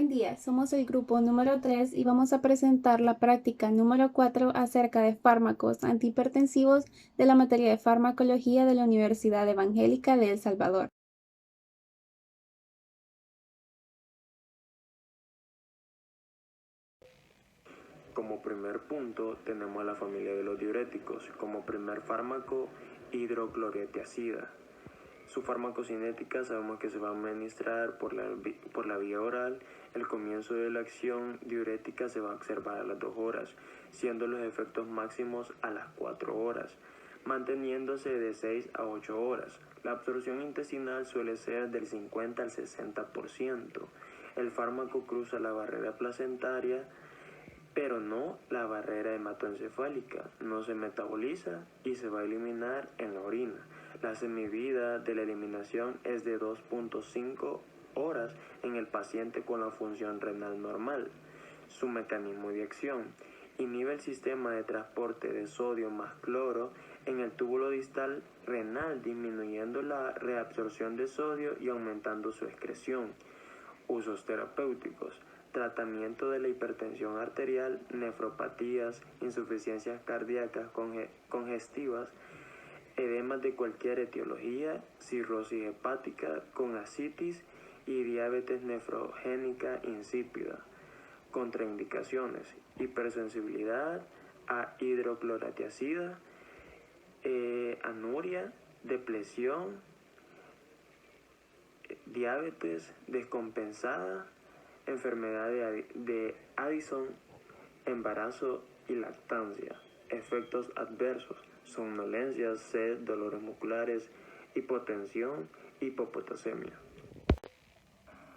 Buen día, somos el grupo número 3 y vamos a presentar la práctica número 4 acerca de fármacos antihipertensivos de la materia de farmacología de la Universidad Evangélica de El Salvador. Como primer punto tenemos a la familia de los diuréticos. Como primer fármaco, hidroclorotiazida. Su farmacocinética sabemos que se va a administrar por la vía oral. El comienzo de la acción diurética se va a observar a las 2 horas, siendo los efectos máximos a las 4 horas, manteniéndose de 6 a 8 horas. La absorción intestinal suele ser del 50 al 60%. El fármaco cruza la barrera placentaria, pero no la barrera hematoencefálica, no se metaboliza y se va a eliminar en la orina. La semivida de la eliminación es de 2.5 horas en el paciente con la función renal normal. Su mecanismo de acción: inhibe el sistema de transporte de sodio más cloro en el túbulo distal renal, disminuyendo la reabsorción de sodio y aumentando su excreción. Usos terapéuticos: tratamiento de la hipertensión arterial, nefropatías, insuficiencias cardíacas congestivas, edemas de cualquier etiología, cirrosis hepática con ascitis y diabetes nefrogénica insípida. Contraindicaciones: hipersensibilidad a hidroclorotiazida, anuria, depresión, diabetes descompensada, enfermedad de Addison, embarazo y lactancia. Efectos adversos: somnolencia, sed, dolores musculares, hipotensión, hipopotasemia.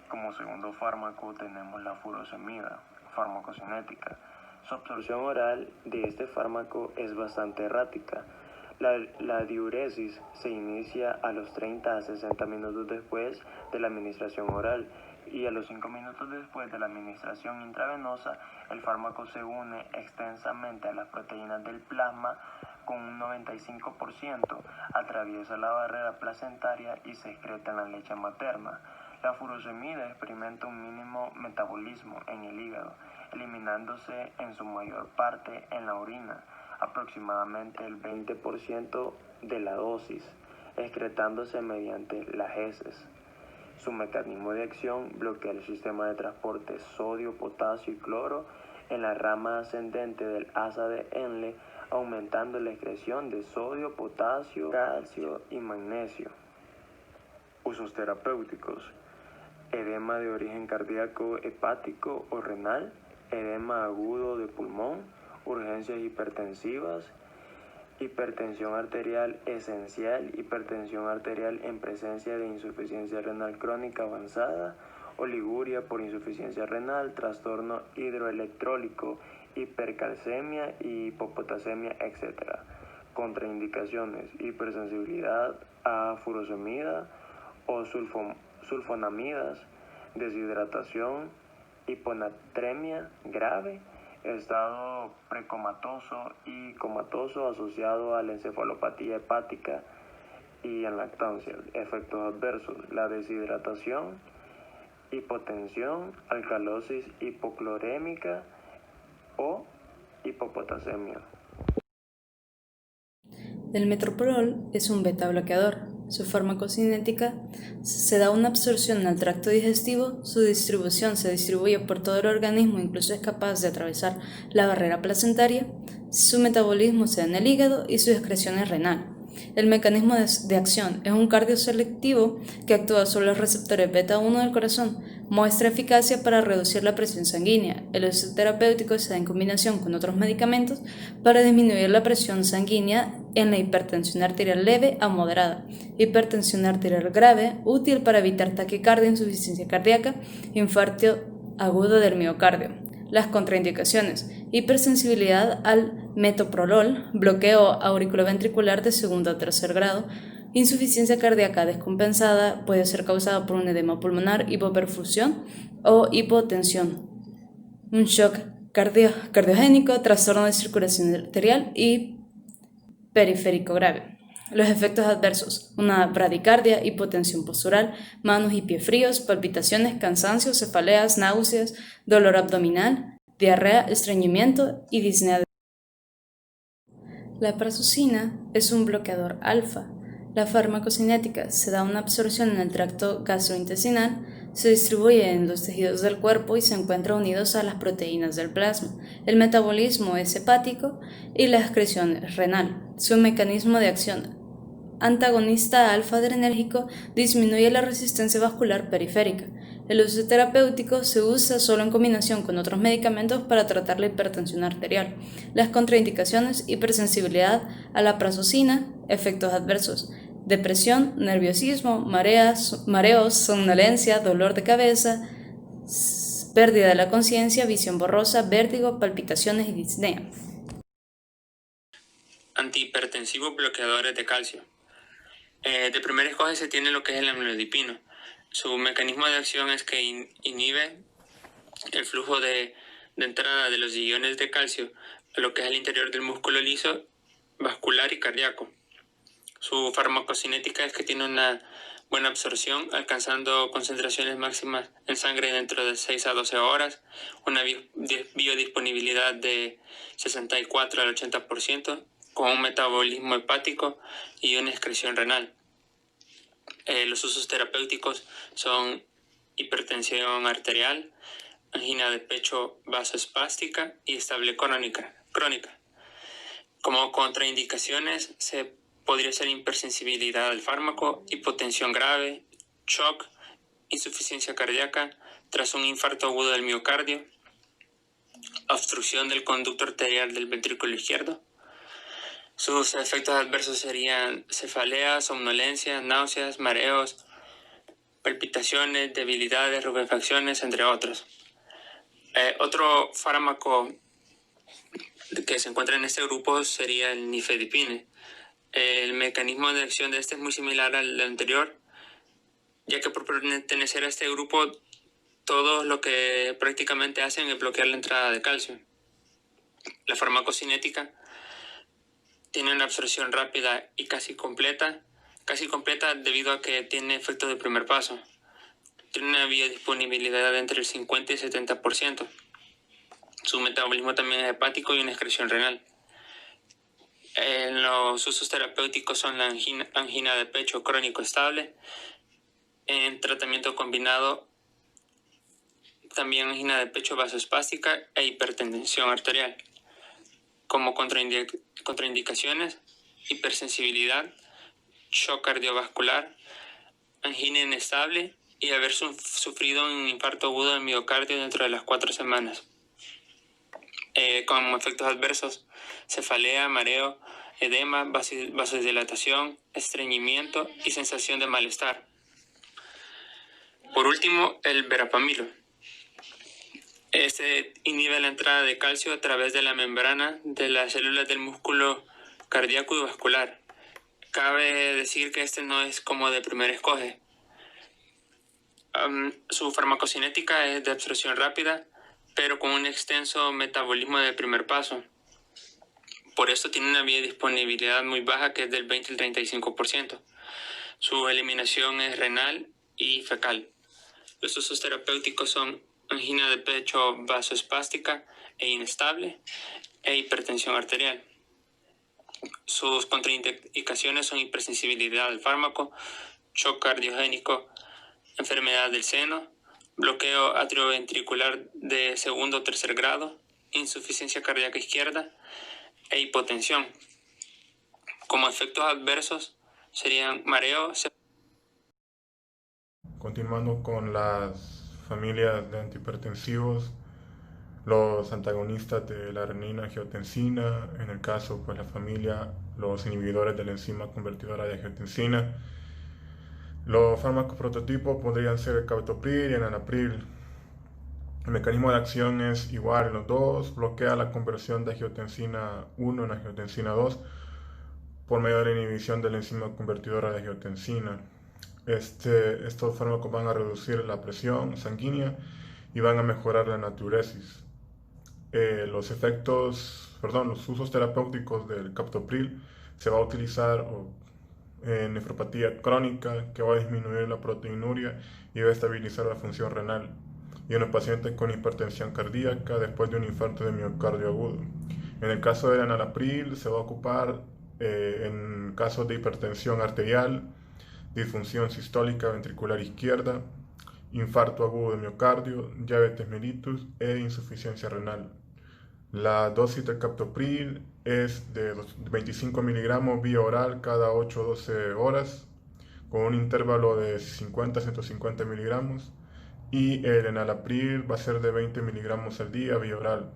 Como segundo fármaco tenemos la furosemida, farmacocinética. Su absorción oral de este fármaco es bastante errática. La diuresis se inicia a los 30 a 60 minutos después de la administración oral y a los 5 minutos después de la administración intravenosa. El fármaco se une extensamente a las proteínas del plasma con un 95%, atraviesa la barrera placentaria y se excreta en la leche materna. La furosemida experimenta un mínimo metabolismo en el hígado, eliminándose en su mayor parte en la orina, aproximadamente el 20% de la dosis, excretándose mediante las heces. Su mecanismo de acción: bloquea el sistema de transporte sodio, potasio y cloro en la rama ascendente del asa de Henle, aumentando la excreción de sodio, potasio, calcio y magnesio. Usos terapéuticos: edema de origen cardíaco, hepático o renal, edema agudo de pulmón, urgencias hipertensivas, hipertensión arterial esencial, hipertensión arterial en presencia de insuficiencia renal crónica avanzada, oliguria por insuficiencia renal, trastorno hidroelectrólico, hipercalcemia y hipopotasemia, etc. Contraindicaciones: hipersensibilidad a furosemida o sulfonamidas, deshidratación, hiponatremia grave, estado precomatoso y comatoso asociado a la encefalopatía hepática y en lactancia. Efectos adversos: la deshidratación, hipotensión, alcalosis hipoclorémica o hipopotasemia. El metoprolol es un beta bloqueador. Su farmacocinética se da una absorción al tracto digestivo, su distribución se distribuye por todo el organismo, incluso es capaz de atravesar la barrera placentaria, su metabolismo se da en el hígado y su excreción es renal. El mecanismo de acción es un cardioselectivo que actúa sobre los receptores beta 1 del corazón, muestra eficacia para reducir la presión sanguínea. El uso terapéutico se da en combinación con otros medicamentos para disminuir la presión sanguínea en la hipertensión arterial leve a moderada, hipertensión arterial grave, útil para evitar taquicardia, insuficiencia cardíaca, infarto agudo del miocardio. Las contraindicaciones: hipersensibilidad al metoprolol, bloqueo auriculoventricular de segundo o tercer grado, insuficiencia cardíaca descompensada, puede ser causada por un edema pulmonar, hipoperfusión o hipotensión, un shock cardiogénico, trastorno de circulación arterial y periférico grave. Los efectos adversos: una bradicardia, hipotensión postural, manos y pies fríos, palpitaciones, cansancio, cefaleas, náuseas, dolor abdominal, diarrea, estreñimiento y disnea. La prazosin es un bloqueador alfa. La farmacocinética se da una absorción en el tracto gastrointestinal, se distribuye en los tejidos del cuerpo y se encuentra unidos a las proteínas del plasma. El metabolismo es hepático y la excreción es renal. Su mecanismo de acción: antagonista alfa-adrenérgico, disminuye la resistencia vascular periférica. El uso terapéutico se usa solo en combinación con otros medicamentos para tratar la hipertensión arterial. Las contraindicaciones: hipersensibilidad a la prazosin, efectos adversos: depresión, nerviosismo, mareos, somnolencia, dolor de cabeza, pérdida de la conciencia, visión borrosa, vértigo, palpitaciones y disnea. Antihipertensivos bloqueadores de calcio. De primera escoge se tiene lo que es el amlodipino. Su mecanismo de acción es que inhibe el flujo de entrada de los iones de calcio a lo que es el interior del músculo liso, vascular y cardíaco. Su farmacocinética es que tiene una buena absorción, alcanzando concentraciones máximas en sangre dentro de 6 a 12 horas, una biodisponibilidad de 64 al 80%, con un metabolismo hepático y una excreción renal. Los usos terapéuticos son hipertensión arterial, angina de pecho vasoespástica y estable crónica. Como contraindicaciones se podría ser hipersensibilidad al fármaco, hipotensión grave, shock, insuficiencia cardíaca tras un infarto agudo del miocardio, obstrucción del conducto arterial del ventrículo izquierdo. Sus efectos adversos serían cefalea, somnolencia, náuseas, mareos, palpitaciones, debilidades, rubefacciones, entre otros. Otro fármaco que se encuentra en este grupo sería el nifedipine. El mecanismo de acción de este es muy similar al anterior, ya que por pertenecer a este grupo, todos lo que prácticamente hacen es bloquear la entrada de calcio. La farmacocinética tiene una absorción rápida y casi completa debido a que tiene efectos de primer paso. Tiene una biodisponibilidad entre el 50 y 70%. Su metabolismo también es hepático y una excreción renal. Los usos terapéuticos son la angina de pecho crónico estable, en tratamiento combinado también angina de pecho vasoespástica e hipertensión arterial. Como contraindicaciones: hipersensibilidad, shock cardiovascular, angina inestable y haber sufrido un infarto agudo del miocardio dentro de las 4 semanas. Como efectos adversos: cefalea, mareo, edema, vasodilatación, estreñimiento y sensación de malestar. Por último, el verapamilo. Este inhibe la entrada de calcio a través de la membrana de las células del músculo cardíaco y vascular. Cabe decir que este no es como de primera escoge. Su farmacocinética es de absorción rápida, pero con un extenso metabolismo de primer paso. Por esto tiene una biodisponibilidad muy baja, que es del 20 al 35%. Su eliminación es renal y fecal. Los usos terapéuticos son angina de pecho vasoespástica e inestable e hipertensión arterial. Sus contraindicaciones son hipersensibilidad al fármaco, shock cardiogénico, enfermedad del seno, bloqueo atrioventricular de segundo o tercer grado, insuficiencia cardíaca izquierda e hipotensión. Como efectos adversos serían mareo. Continuando con las familias de antihipertensivos, los antagonistas de la renina-angiotensina, en el caso pues la familia, los inhibidores de la enzima convertidora de angiotensina. Los fármacos prototipos podrían ser el captopril y el enalapril. El mecanismo de acción es igual en los dos, bloquea la conversión de angiotensina 1 en angiotensina 2 por medio de la inhibición de la enzima convertidora de angiotensina. Estos fármacos van a reducir la presión sanguínea y van a mejorar la natriuresis. Los usos terapéuticos del captopril se va a utilizar nefropatía crónica, que va a disminuir la proteinuria y va a estabilizar la función renal. Y en los pacientes con hipertensión cardíaca después de un infarto de miocardio agudo. En el caso del enalapril se va a ocupar en casos de hipertensión arterial, disfunción sistólica ventricular izquierda, infarto agudo de miocardio, diabetes mellitus e insuficiencia renal. La dosis de captopril es de 25 miligramos vía oral cada 8 o 12 horas, con un intervalo de 50 a 150 miligramos, y el enalapril va a ser de 20 miligramos al día vía oral.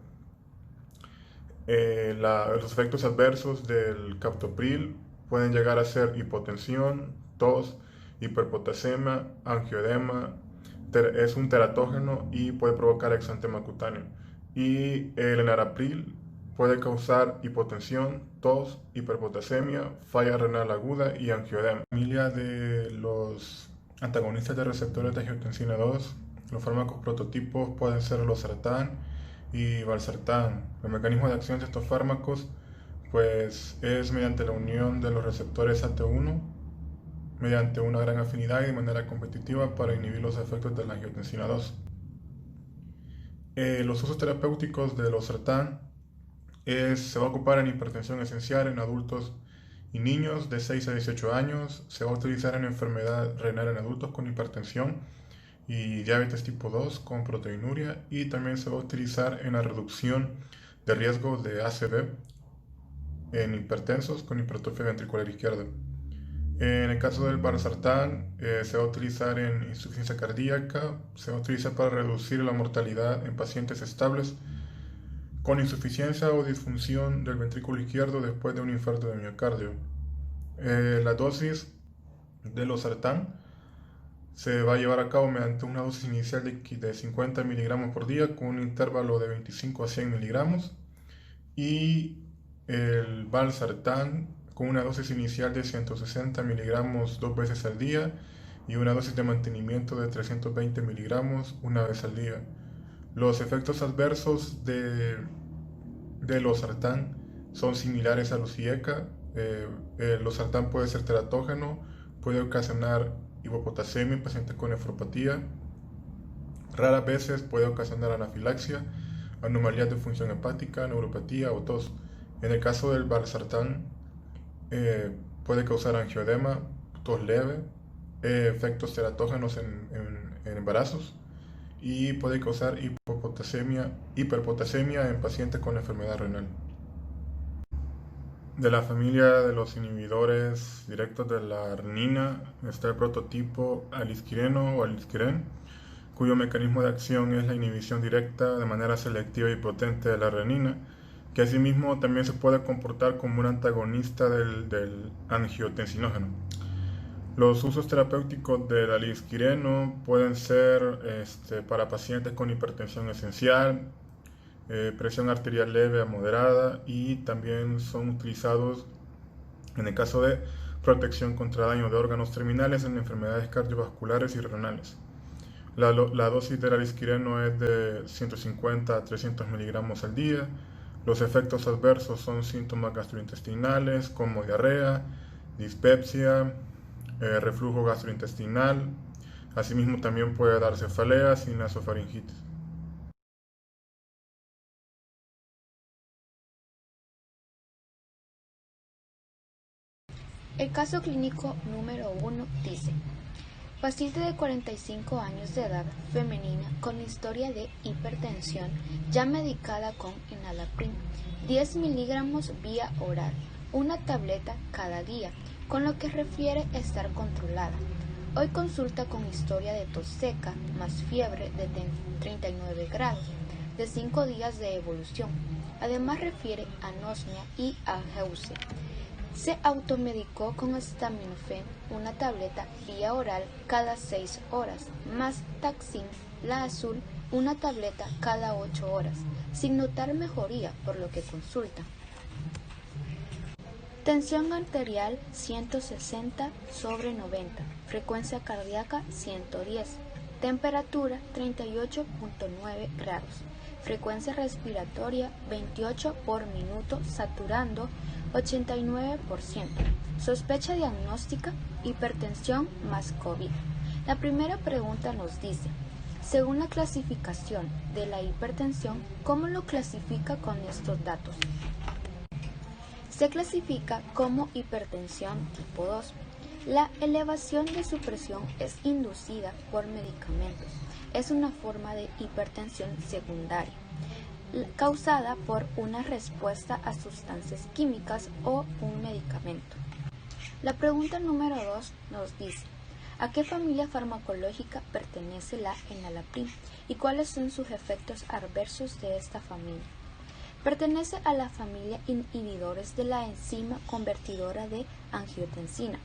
Los efectos adversos del captopril pueden llegar a ser hipotensión, tos, hiperpotasemia, angioedema, es un teratógeno y puede provocar exantema cutáneo. Y el enalapril puede causar hipotensión, tos, hiperpotasemia, falla renal aguda y angioedema. La familia de los antagonistas de receptores de angiotensina 2, los fármacos prototipos pueden ser losartán y valsartán. El mecanismo de acción de estos fármacos pues es mediante la unión de los receptores AT1 mediante una gran afinidad y de manera competitiva para inhibir los efectos de la angiotensina 2. Los usos terapéuticos de losartán se va a ocupar en hipertensión esencial en adultos y niños de 6 a 18 años, se va a utilizar en enfermedad renal en adultos con hipertensión y diabetes tipo 2 con proteinuria, y también se va a utilizar en la reducción de riesgo de ACV en hipertensos con hipertrofia ventricular izquierda. En el caso del valsartán se va a utilizar en insuficiencia cardíaca, se va a utilizar para reducir la mortalidad en pacientes estables con insuficiencia o disfunción del ventrículo izquierdo después de un infarto de miocardio. La dosis de losartán se va a llevar a cabo mediante una dosis inicial de 50 miligramos por día con un intervalo de 25 a 100 miligramos, y el valsartán con una dosis inicial de 160 miligramos 2 veces al día y una dosis de mantenimiento de 320 miligramos una vez al día. Los efectos adversos de losartán son similares a los IECA. El losartán puede ser teratógeno, puede ocasionar hipopotasemia en pacientes con nefropatía, raras veces puede ocasionar anafilaxia, anomalías de función hepática, neuropatía o tos. En el caso del valsartán puede causar angioedema, tos leve, efectos teratógenos en embarazos, y puede causar hiperpotasemia en pacientes con enfermedad renal. De la familia de los inhibidores directos de la renina está el prototipo alisquireno o alisquiren, cuyo mecanismo de acción es la inhibición directa de manera selectiva y potente de la renina, que asimismo también se puede comportar como un antagonista del angiotensinógeno. Los usos terapéuticos del alisquireno pueden ser para pacientes con hipertensión esencial, presión arterial leve a moderada, y también son utilizados en el caso de protección contra daño de órganos terminales en enfermedades cardiovasculares y renales. La dosis del alisquireno es de 150 a 300 miligramos al día. Los efectos adversos son síntomas gastrointestinales como diarrea, dispepsia, reflujo gastrointestinal. Asimismo también puede dar cefaleas y nasofaringitis. El caso clínico número 1 dice: paciente de 45 años de edad, femenina, con historia de hipertensión, ya medicada con enalapril, 10 miligramos vía oral, una tableta cada día, con lo que refiere estar controlada. Hoy consulta con historia de tos seca, más fiebre de 39 grados, de 5 días de evolución. Además refiere anosmia y ageusia. Se automedicó con acetaminofén, una tableta vía oral cada 6 horas, más Taxin, la azul, una tableta cada 8 horas, sin notar mejoría, por lo que consulta. Tensión arterial 160/90, frecuencia cardíaca 110, temperatura 38.9 grados, frecuencia respiratoria 28 por minuto, saturando 89%, sospecha diagnóstica, hipertensión más COVID. La primera pregunta nos dice, según la clasificación de la hipertensión, ¿cómo lo clasifica con estos datos? Se clasifica como hipertensión tipo 2. La elevación de su presión es inducida por medicamentos. Es una forma de hipertensión secundaria, causada por una respuesta a sustancias químicas o un medicamento. La pregunta número 2 nos dice, ¿a qué familia farmacológica pertenece la enalapril y cuáles son sus efectos adversos de esta familia? Pertenece a la familia inhibidores de la enzima convertidora de angiotensina.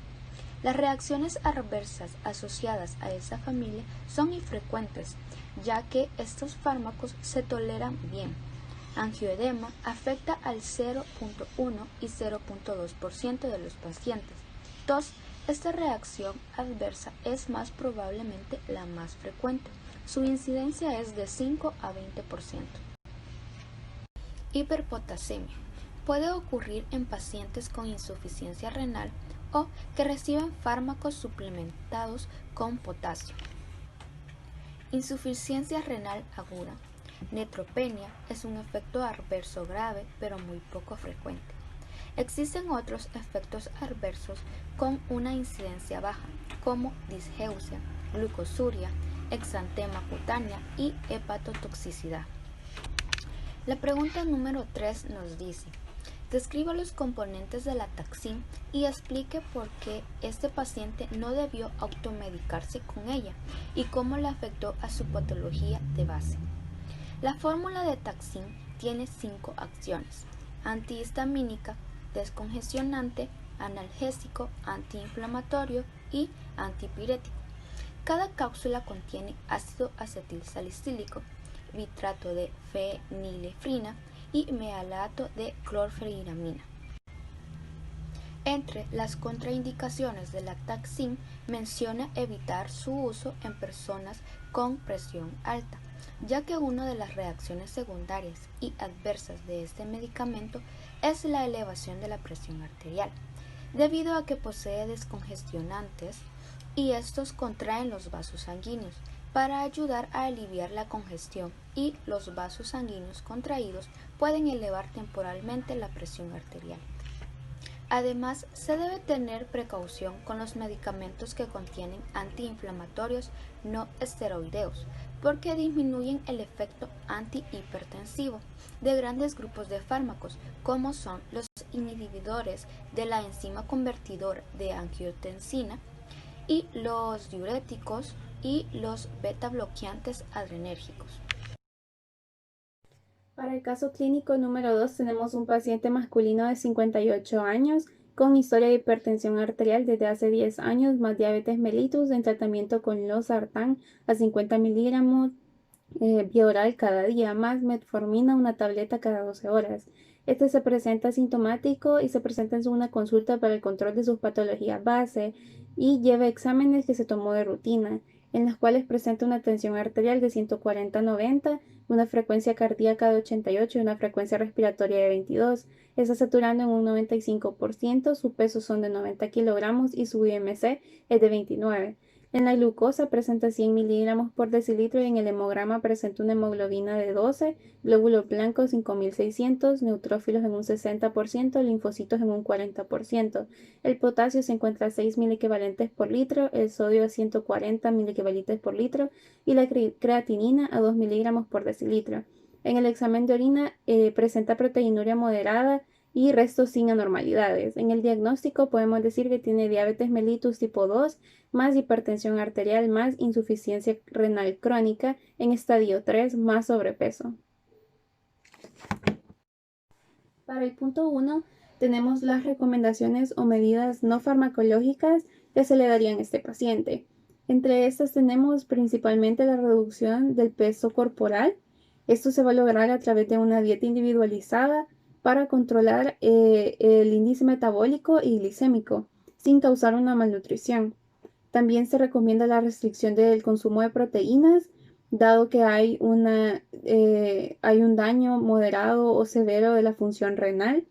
Las reacciones adversas asociadas a esa familia son infrecuentes, ya que estos fármacos se toleran bien. Angioedema afecta al 0.1 y 0.2% de los pacientes. Tos, esta reacción adversa es más probablemente la más frecuente. Su incidencia es de 5 a 20%. Hiperpotasemia. Puede ocurrir en pacientes con insuficiencia renal o que reciben fármacos suplementados con potasio. Insuficiencia renal aguda. Neutropenia es un efecto adverso grave pero muy poco frecuente. Existen otros efectos adversos con una incidencia baja, como disgeusia, glucosuria, exantema cutánea y hepatotoxicidad. La pregunta número 3 nos dice, describa los componentes de la Taxim y explique por qué este paciente no debió automedicarse con ella y cómo le afectó a su patología de base. La fórmula de Taxim tiene 5 acciones: antihistamínica, descongestionante, analgésico, antiinflamatorio y antipirético. Cada cápsula contiene ácido acetilsalicílico, bitrato de fenilefrina y metalato de clorfeniramina. Entre las contraindicaciones de la Taxim menciona evitar su uso en personas con presión alta, ya que una de las reacciones secundarias y adversas de este medicamento es la elevación de la presión arterial, debido a que posee descongestionantes y estos contraen los vasos sanguíneos para ayudar a aliviar la congestión, y los vasos sanguíneos contraídos pueden elevar temporalmente la presión arterial. Además, se debe tener precaución con los medicamentos que contienen antiinflamatorios no esteroideos, porque disminuyen el efecto antihipertensivo de grandes grupos de fármacos, como son los inhibidores de la enzima convertidora de angiotensina y los diuréticos y los beta bloqueantes adrenérgicos. Para el caso clínico número 2 tenemos un paciente masculino de 58 años con historia de hipertensión arterial desde hace 10 años, más diabetes mellitus en tratamiento con losartán a 50 miligramos vía oral cada día, más metformina, una tableta cada 12 horas. Este se presenta asintomático y se presenta en una consulta para el control de sus patologías base y lleva exámenes que se tomó de rutina, en las cuales presenta una tensión arterial de 140/90, una frecuencia cardíaca de 88 y una frecuencia respiratoria de 22. Está saturando en un 95%, su peso son de 90 kilogramos y su IMC es de 29. En la glucosa presenta 100 miligramos por decilitro y en el hemograma presenta una hemoglobina de 12, glóbulos blancos 5600, neutrófilos en un 60%, linfocitos en un 40%. El potasio se encuentra a 6 miliequivalentes por litro, el sodio a 140 miliequivalentes por litro y la creatinina a 2 miligramos por decilitro. En el examen de orina presenta proteinuria moderada y restos sin anormalidades. En el diagnóstico podemos decir que tiene diabetes mellitus tipo 2, más hipertensión arterial, más insuficiencia renal crónica en estadio 3, más sobrepeso. Para el punto 1 tenemos las recomendaciones o medidas no farmacológicas que se le darían a este paciente. Entre estas tenemos principalmente la reducción del peso corporal. Esto se va a lograr a través de una dieta individualizada para controlar el índice metabólico y glicémico sin causar una malnutrición. También se recomienda la restricción del consumo de proteínas, dado que hay un daño moderado o severo de la función renal.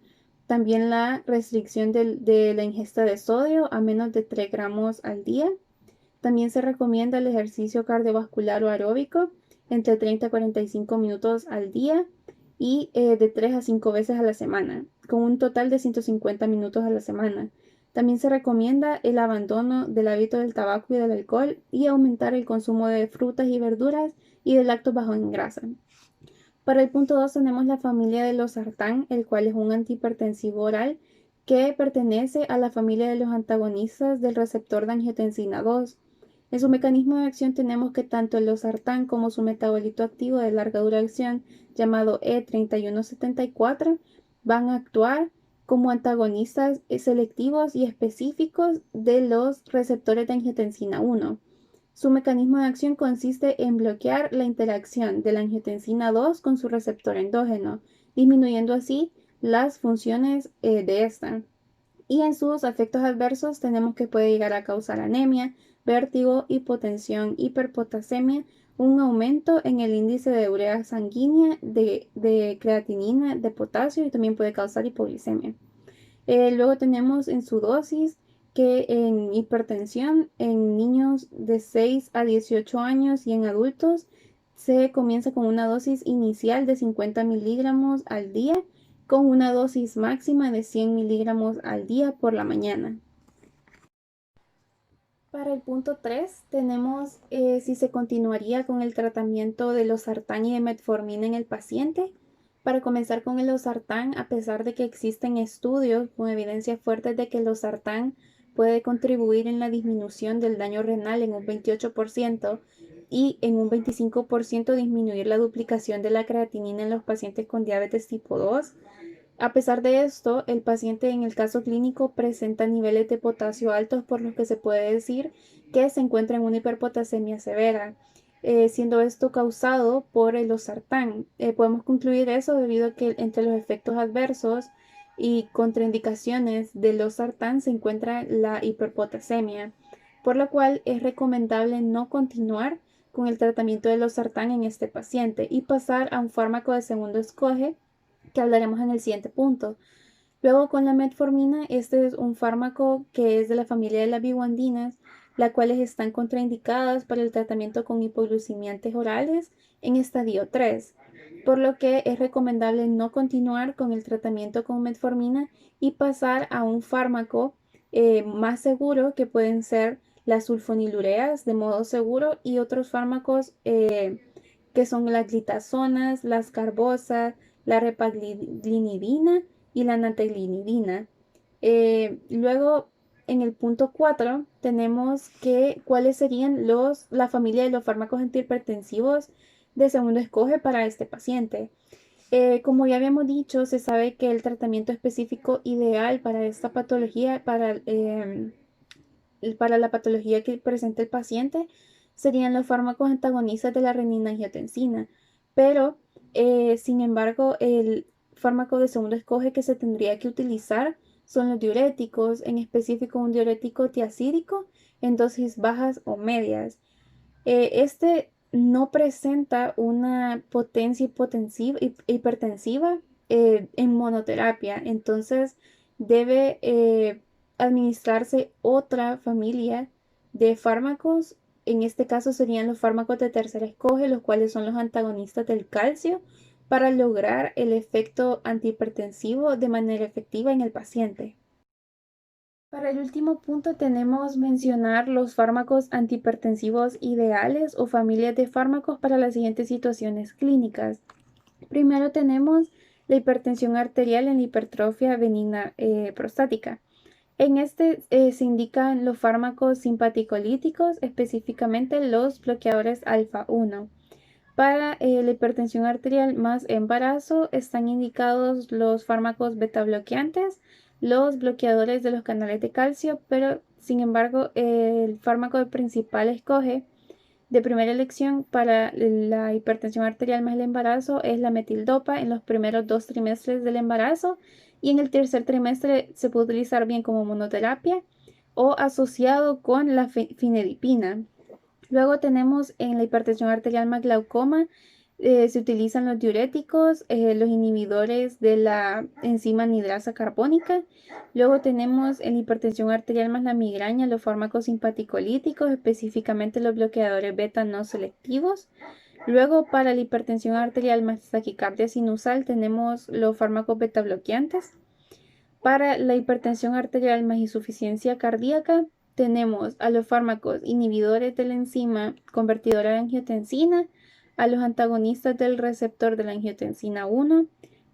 También la restricción de la ingesta de sodio a menos de 3 gramos al día. También se recomienda el ejercicio cardiovascular o aeróbico entre 30 a 45 minutos al día y de 3 a 5 veces a la semana, con un total de 150 minutos a la semana. También se recomienda el abandono del hábito del tabaco y del alcohol y aumentar el consumo de frutas y verduras y de lácteos bajos en grasa. Para el punto 2 tenemos la familia de los sartán, el cual es un antihipertensivo oral que pertenece a la familia de los antagonistas del receptor de angiotensina 2. En su mecanismo de acción tenemos que tanto el losartán como su metabolito activo de larga duración llamado E3174 van a actuar como antagonistas selectivos y específicos de los receptores de angiotensina 1. Su mecanismo de acción consiste en bloquear la interacción de la angiotensina 2 con su receptor endógeno, disminuyendo así las funciones de esta. Y en sus efectos adversos tenemos que puede llegar a causar anemia, vértigo, hipotensión, hiperpotasemia, un aumento en el índice de urea sanguínea, de creatinina, de potasio y también puede causar hipoglicemia. Luego tenemos en su dosis que en hipertensión en niños de 6 a 18 años y en adultos se comienza con una dosis inicial de 50 miligramos al día con una dosis máxima de 100 miligramos al día por la mañana. Para el punto 3 tenemos si se continuaría con el tratamiento de losartán y de metformina en el paciente. Para comenzar con el losartán, a pesar de que existen estudios con evidencia fuerte de que el losartán puede contribuir en la disminución del daño renal en un 28% y en un 25% disminuir la duplicación de la creatinina en los pacientes con diabetes tipo 2. A pesar de esto, el paciente en el caso clínico presenta niveles de potasio altos, por lo que se puede decir que se encuentra en una hiperpotasemia severa, siendo esto causado por el losartán. Podemos concluir eso debido a que entre los efectos adversos y contraindicaciones del losartán se encuentra la hiperpotasemia, por lo cual es recomendable no continuar con el tratamiento del losartán en este paciente y pasar a un fármaco de segundo escoge que hablaremos en el siguiente punto. Luego con la metformina, este es un fármaco que es de la familia de las biguandinas, las cuales están contraindicadas para el tratamiento con hipoglucemiantes orales en estadio 3, por lo que es recomendable no continuar con el tratamiento con metformina y pasar a un fármaco más seguro que pueden ser las sulfonilureas de modo seguro y otros fármacos que son las glitazonas, las carbosas, la repaglinidina y la nataglinidina. Luego, en el punto 4, tenemos que cuáles serían la familia de los fármacos antihipertensivos de segundo escoge para este paciente. Como ya habíamos dicho, se sabe que el tratamiento específico ideal para esta patología, para la patología que presenta el paciente, serían los fármacos antagonistas de la renina-angiotensina, pero sin embargo el fármaco de segundo escoge que se tendría que utilizar son los diuréticos, en específico un diurético tiacídico en dosis bajas o medias. Este no presenta una potencia hipertensiva en monoterapia, entonces debe administrarse otra familia de fármacos. En este caso serían los fármacos de tercer escoge, los cuales son los antagonistas del calcio, para lograr el efecto antihipertensivo de manera efectiva en el paciente. Para el último punto tenemos mencionar los fármacos antihipertensivos ideales o familias de fármacos para las siguientes situaciones clínicas. Primero tenemos la hipertensión arterial en la hipertrofia benigna prostática. En este se indican los fármacos simpaticolíticos, específicamente los bloqueadores alfa 1. Para la hipertensión arterial más embarazo están indicados los fármacos beta bloqueantes, los bloqueadores de los canales de calcio, pero sin embargo el fármaco de principal escoge de primera elección para la hipertensión arterial más el embarazo es la metildopa en los primeros 2 trimestres del embarazo y en el tercer trimestre se puede utilizar bien como monoterapia o asociado con la fenidipina. Luego tenemos en la hipertensión arterial más glaucoma, se utilizan los diuréticos, los inhibidores de la enzima anidrasa carbónica. Luego tenemos en la hipertensión arterial más la migraña, los fármacos simpaticolíticos, específicamente los bloqueadores beta no selectivos. Luego para la hipertensión arterial más taquicardia sinusal tenemos los fármacos beta bloqueantes. Para la hipertensión arterial más insuficiencia cardíaca tenemos a los fármacos inhibidores de la enzima convertidora de angiotensina, a los antagonistas del receptor de la angiotensina 1,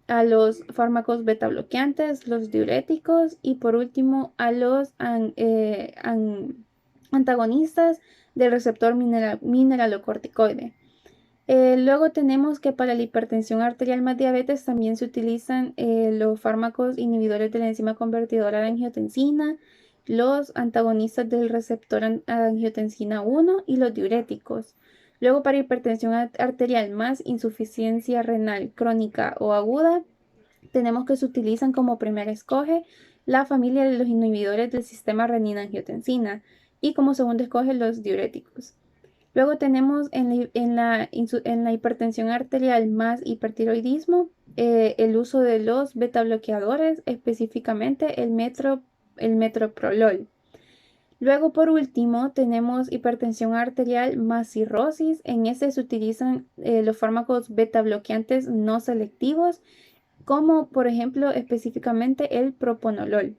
a los fármacos beta bloqueantes, los diuréticos y por último a los antagonistas del receptor mineralocorticoide. Luego tenemos que para la hipertensión arterial más diabetes también se utilizan los fármacos inhibidores de la enzima convertidora de angiotensina, los antagonistas del receptor angiotensina 1 y los diuréticos. Luego para hipertensión arterial más insuficiencia renal crónica o aguda, tenemos que se utilizan como primer escoge la familia de los inhibidores del sistema renina-angiotensina y como segundo escoge los diuréticos. Luego tenemos en la hipertensión arterial más hipertiroidismo el uso de los beta bloqueadores, específicamente el metoprolol. Luego por último tenemos hipertensión arterial más cirrosis. En este se utilizan los fármacos beta bloqueantes no selectivos, como por ejemplo específicamente el propanolol.